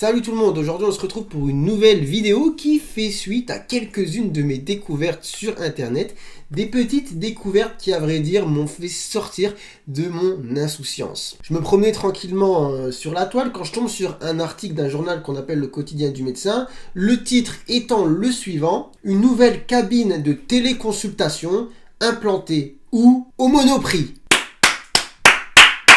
Salut tout le monde, aujourd'hui on se retrouve pour une nouvelle vidéo qui fait suite à quelques-unes de mes découvertes sur internet. Des petites découvertes qui à vrai dire m'ont fait sortir de mon insouciance. Je me promenais tranquillement sur la toile quand je tombe sur un article d'un journal qu'on appelle le Quotidien du médecin. Le titre étant le suivant: une nouvelle cabine de téléconsultation implantée où? Au Monoprix.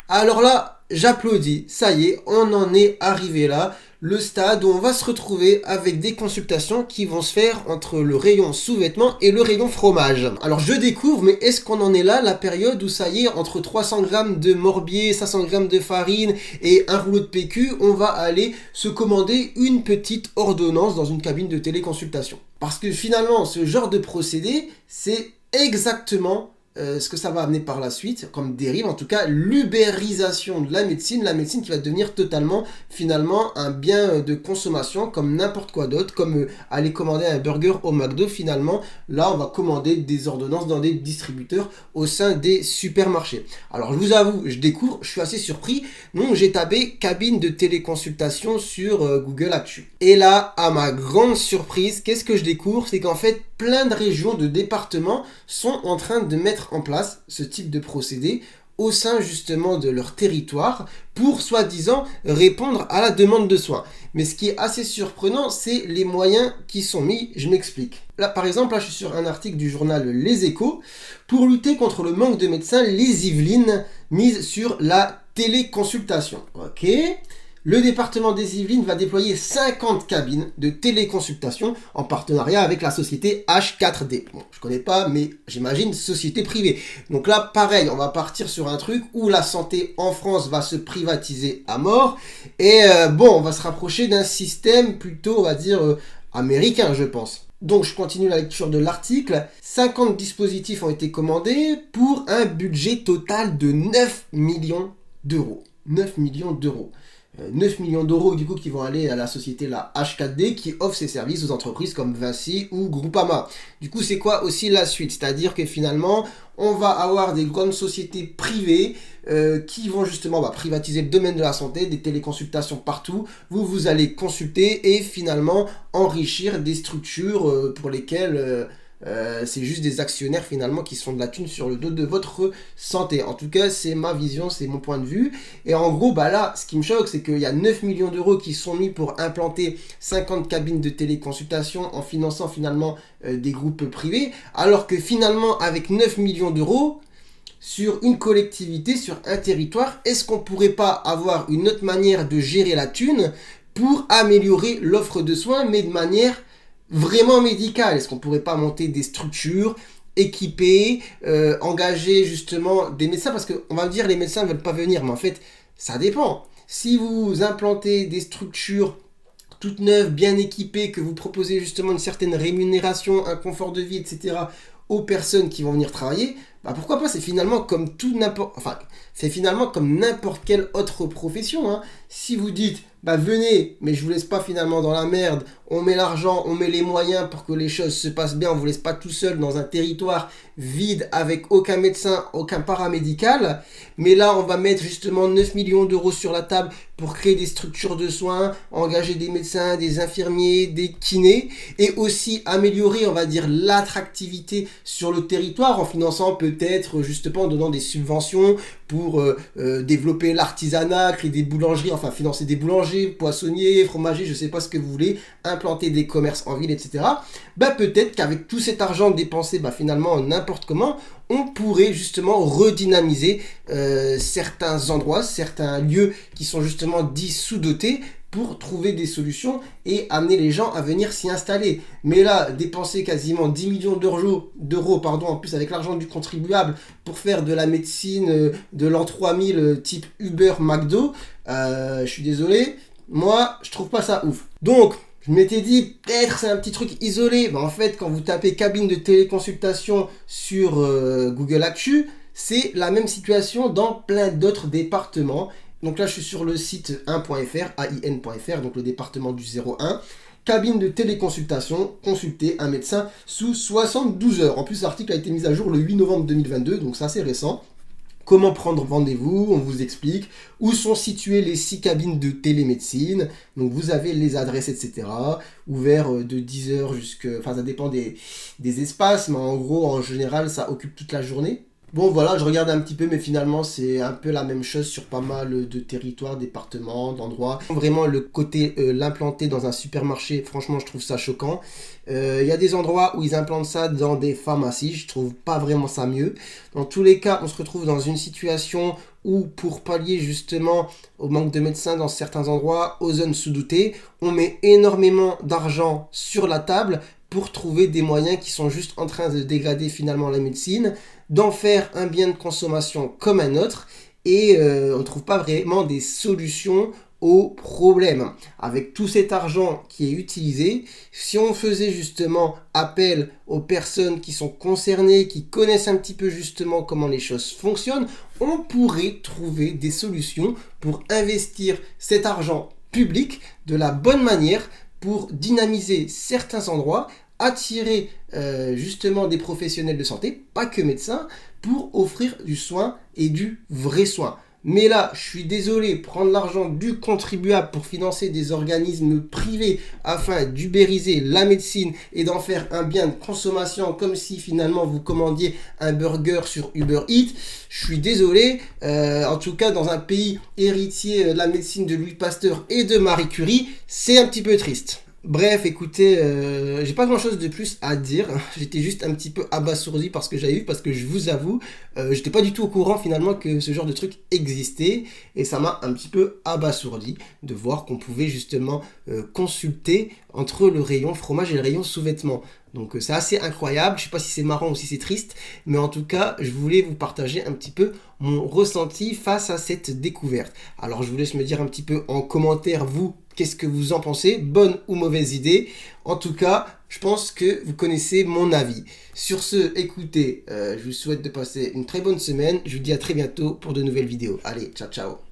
Alors là, j'applaudis, ça y est, on en est arrivé là, le stade où on va se retrouver avec des consultations qui vont se faire entre le rayon sous-vêtements et le rayon fromage. Alors je découvre, mais est-ce qu'on en est là, la période où ça y est, entre 300 grammes de morbier, 500 grammes de farine et un rouleau de PQ, on va aller se commander une petite ordonnance dans une cabine de téléconsultation. Parce que finalement, ce genre de procédé, c'est exactement ce que ça va amener par la suite, comme dérive en tout cas, l'ubérisation de la médecine qui va devenir totalement finalement un bien de consommation comme n'importe quoi d'autre, comme aller commander un burger au McDo. Finalement là on va commander des ordonnances dans des distributeurs au sein des supermarchés. Alors je vous avoue, je découvre, je suis assez surpris, donc j'ai tapé cabine de téléconsultation sur Google Actu. Et là, à ma grande surprise, qu'est-ce que je découvre? C'est qu'en fait plein de régions, de départements sont en train de mettre en place ce type de procédé au sein justement de leur territoire pour soi-disant répondre à la demande de soins. Mais ce qui est assez surprenant, c'est les moyens qui sont mis. Je m'explique. Là, par exemple, je suis sur un article du journal Les Échos. Pour lutter contre le manque de médecins, les Yvelines misent sur la téléconsultation. Ok. Le département des Yvelines va déployer 50 cabines de téléconsultation en partenariat avec la société H4D. Bon, je connais pas, mais j'imagine société privée. Donc là, pareil, on va partir sur un truc où la santé en France va se privatiser à mort. Et on va se rapprocher d'un système plutôt, on va dire, américain, je pense. Donc je continue la lecture de l'article. 50 dispositifs ont été commandés pour un budget total de 9 millions d'euros. 9 millions d'euros. 9 millions d'euros du coup qui vont aller à la société la H4D qui offre ses services aux entreprises comme Vinci ou Groupama. Du coup c'est quoi aussi la suite? C'est-à-dire que finalement on va avoir des grandes sociétés privées qui vont justement privatiser le domaine de la santé, des téléconsultations partout. Vous allez consulter et finalement enrichir des structures pour lesquelles c'est juste des actionnaires finalement qui se font de la thune sur le dos de votre santé. En tout cas, c'est ma vision, c'est mon point de vue. Et en gros, là, ce qui me choque, c'est qu'il y a 9 millions d'euros qui sont mis pour implanter 50 cabines de téléconsultation en finançant finalement des groupes privés, alors que finalement, avec 9 millions d'euros, sur une collectivité, sur un territoire, est-ce qu'on pourrait pas avoir une autre manière de gérer la thune pour améliorer l'offre de soins, mais de manière vraiment médical? Est-ce qu'on pourrait pas monter des structures équipées, engager justement des médecins? Parce qu'on va me dire les médecins ne veulent pas venir, mais en fait ça dépend. Si vous implantez des structures toutes neuves, bien équipées, que vous proposez justement une certaine rémunération, un confort de vie, etc. aux personnes qui vont venir travailler, pourquoi pas? C'est finalement comme c'est finalement comme n'importe quelle autre profession, hein. Si vous dites venez, mais je vous laisse pas finalement dans la merde, on met l'argent, on met les moyens pour que les choses se passent bien, on vous laisse pas tout seul dans un territoire vide avec aucun médecin, aucun paramédical, mais là on va mettre justement 9 millions d'euros sur la table pour créer des structures de soins, engager des médecins, des infirmiers, des kinés, et aussi améliorer, on va dire, l'attractivité sur le territoire en finançant peut-être justement, en donnant des subventions pour développer l'artisanat, créer des boulangeries, financer des boulangers, poissonniers, fromagers, je sais pas ce que vous voulez, implanter des commerces en ville, etc. Peut-être qu'avec tout cet argent dépensé finalement n'importe comment, on pourrait justement redynamiser certains endroits, certains lieux qui sont justement dits sous-dotés pour trouver des solutions et amener les gens à venir s'y installer. Mais là, dépenser quasiment 10 millions d'euros, en plus avec l'argent du contribuable pour faire de la médecine de l'an 3000 type Uber, McDo, je suis désolé, moi je trouve pas ça ouf. Donc je m'étais dit, peut-être c'est un petit truc isolé. En fait, quand vous tapez cabine de téléconsultation sur Google Actu, c'est la même situation dans plein d'autres départements. Donc là, je suis sur le site 1.fr, AIN.fr, donc le département du 01. Cabine de téléconsultation, consulter un médecin sous 72 heures. En plus, l'article a été mis à jour le 8 novembre 2022, donc c'est assez récent. Comment prendre rendez-vous, on vous explique où sont situées les 6 cabines de télémédecine, donc vous avez les adresses, etc. Ouvert de 10h jusqu'à... Enfin, ça dépend des espaces, mais en gros, en général, ça occupe toute la journée. Bon voilà, je regarde un petit peu, mais finalement c'est un peu la même chose sur pas mal de territoires, départements, d'endroits. Vraiment le côté l'implanter dans un supermarché, franchement je trouve ça choquant. Il y a des endroits où ils implantent ça dans des pharmacies, je trouve pas vraiment ça mieux. Dans tous les cas, on se retrouve dans une situation où pour pallier justement au manque de médecins dans certains endroits, aux zones sous-dotées, on met énormément d'argent sur la table pour trouver des moyens qui sont juste en train de dégrader finalement la médecine, d'en faire un bien de consommation comme un autre, et on ne trouve pas vraiment des solutions aux problèmes. Avec tout cet argent qui est utilisé, si on faisait justement appel aux personnes qui sont concernées, qui connaissent un petit peu justement comment les choses fonctionnent, on pourrait trouver des solutions pour investir cet argent public de la bonne manière pour dynamiser certains endroits, attirer justement des professionnels de santé, pas que médecins, pour offrir du soin et du vrai soin. Mais là, je suis désolé, prendre l'argent du contribuable pour financer des organismes privés afin d'ubériser la médecine et d'en faire un bien de consommation comme si finalement vous commandiez un burger sur Uber Eats, je suis désolé, en tout cas dans un pays héritier de la médecine de Louis Pasteur et de Marie Curie, c'est un petit peu triste. Bref, écoutez, j'ai pas grand chose de plus à dire. J'étais juste un petit peu abasourdi par ce que j'avais vu, parce que je vous avoue, j'étais pas du tout au courant finalement que ce genre de truc existait, et ça m'a un petit peu abasourdi de voir qu'on pouvait justement consulter entre le rayon fromage et le rayon sous-vêtements. Donc c'est assez incroyable, je sais pas si c'est marrant ou si c'est triste, mais en tout cas, je voulais vous partager un petit peu mon ressenti face à cette découverte. Alors je vous laisse me dire un petit peu en commentaire, vous, qu'est-ce que vous en pensez, bonne ou mauvaise idée. En tout cas, je pense que vous connaissez mon avis. Sur ce, écoutez, je vous souhaite de passer une très bonne semaine. Je vous dis à très bientôt pour de nouvelles vidéos. Allez, ciao ciao.